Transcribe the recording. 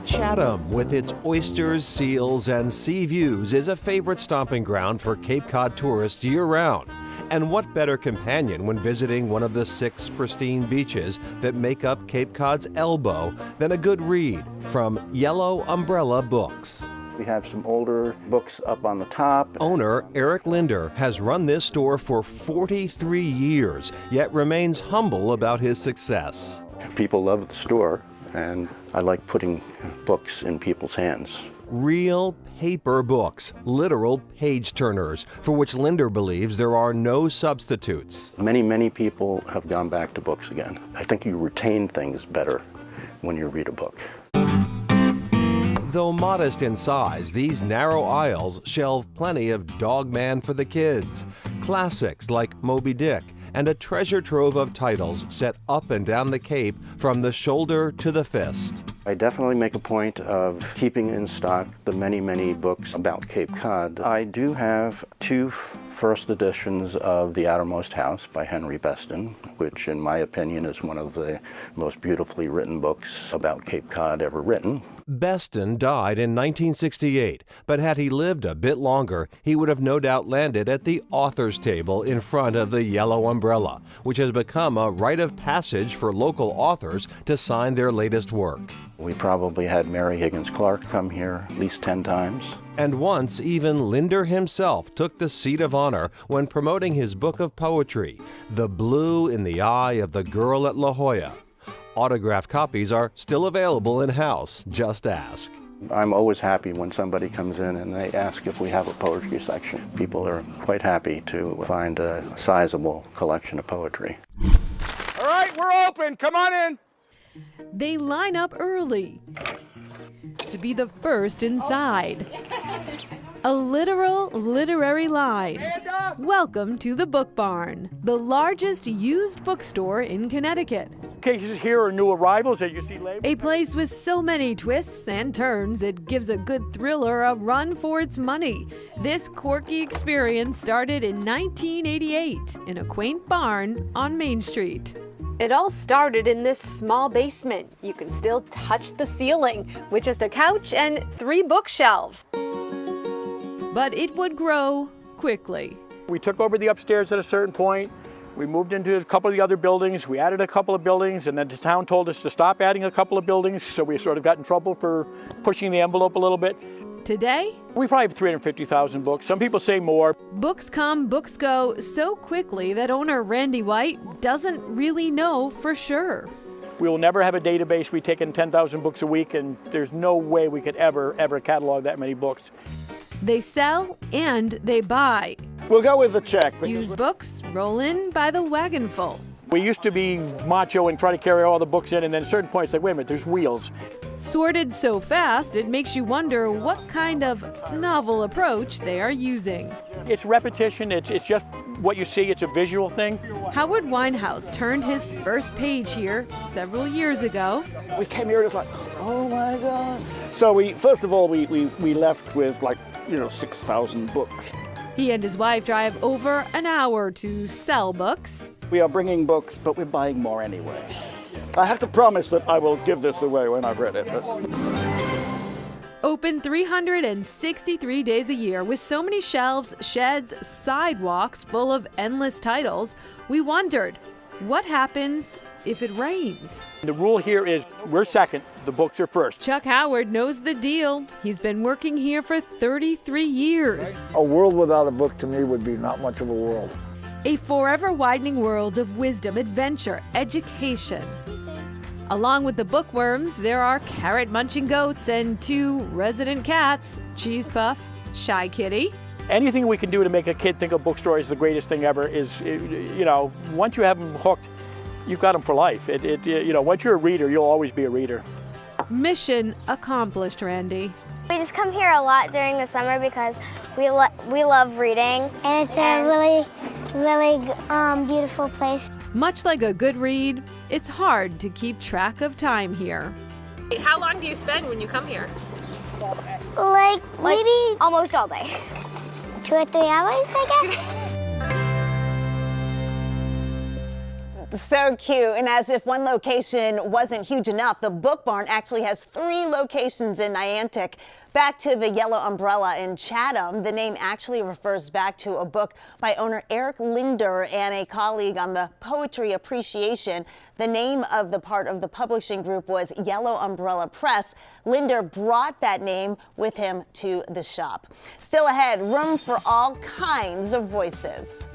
Chatham, with its oysters, seals, and sea views, is a favorite stomping ground for Cape Cod tourists year-round. And what better companion when visiting one of the 6 pristine beaches that make up Cape Cod's elbow than a good read from Yellow Umbrella Books. We have some older books up on the top. Owner Eric Linder has run this store for 43 years, yet remains humble about his success. People love the store, and I like putting books in people's hands. Real paper books, literal page-turners, for which Linder believes there are no substitutes. Many people have gone back to books again. I think you retain things better when you read a book. Though modest in size, these narrow aisles shelve plenty of Dog Man for the kids, classics like Moby Dick, and a treasure trove of titles set up and down the Cape from the shoulder to the fist. I definitely make a point of keeping in stock the many books about Cape Cod. I do have 2 first editions of The Outermost House by Henry Beston, which in my opinion is one of the most beautifully written books about Cape Cod ever written. Beston died in 1968, but had he lived a bit longer, he would have no doubt landed at the author's table in front of the Yellow Umbrella, which has become a rite of passage for local authors to sign their latest work. We probably had Mary Higgins Clark come here at least 10 times. And once, even Linder himself took the seat of honor when promoting his book of poetry, The Blue in the Eye of the Girl at La Jolla. Autographed copies are still available in-house. Just ask. I'm always happy when somebody comes in and they ask if we have a poetry section. People are quite happy to find a sizable collection of poetry. All right, we're open. Come on in. They line up early to be the first inside. A literal literary line. Welcome to the Book Barn, the largest used bookstore in Connecticut. Cases here are new arrivals that you see labeled. A place with so many twists and turns, it gives a good thriller a run for its money. This quirky experience started in 1988 in a quaint barn on Main Street. It all started in this small basement. You can still touch the ceiling with just a couch and 3 bookshelves. But it would grow quickly. We took over the upstairs at a certain point. We moved into a couple of the other buildings. We added a couple of buildings, and then the town told us to stop adding a couple of buildings, so we sort of got in trouble for pushing the envelope a little bit. Today, we probably have 350,000 books. Some people say more. Books come, books go so quickly that owner Randy White doesn't really know for sure. We will never have a database. We take in 10,000 books a week, and there's no way we could ever catalog that many books. They sell and they buy. We'll go with the check. Used books roll in by the wagonful. We used to be macho and try to carry all the books in, and then at certain points, like, wait a minute, there's wheels. Sorted so fast, it makes you wonder what kind of novel approach they are using. It's repetition, it's just what you see, it's a visual thing. Howard Winehouse turned his first page here several years ago. We came here and it was like, oh my God. So first of all, we left with 6,000 books. He and his wife drive over an hour to sell books. We are bringing books, but we're buying more anyway. I have to promise that I will give this away when I've read it. Open 363 days a year with so many shelves, sheds, sidewalks full of endless titles, we wondered, what happens if it rains? The rule here is we're second, the books are first. Chuck Howard knows the deal. He's been working here for 33 years. A world without a book to me would be not much of a world. A forever widening world of wisdom, adventure, education. Along with the bookworms, there are carrot-munching goats and 2 resident cats, Cheese Puff, Shy Kitty. Anything we can do to make a kid think a bookstore is the greatest thing ever is, once you have them hooked, you've got them for life. Once you're a reader, you'll always be a reader. Mission accomplished, Randy. We just come here a lot during the summer because we love reading. And it's a really beautiful place. Much like a good read, it's hard to keep track of time here. How long do you spend when you come here? Like maybe almost all day. 2 or 3 hours, I guess. So cute. And as if one location wasn't huge enough, the Book Barn actually has 3 locations in Niantic. Back to the Yellow Umbrella in Chatham, the name actually refers back to a book by owner Eric Linder and a colleague on the Poetry Appreciation. The name of the part of the publishing group was Yellow Umbrella Press. Linder brought that name with him to the shop. Still ahead, room for all kinds of voices.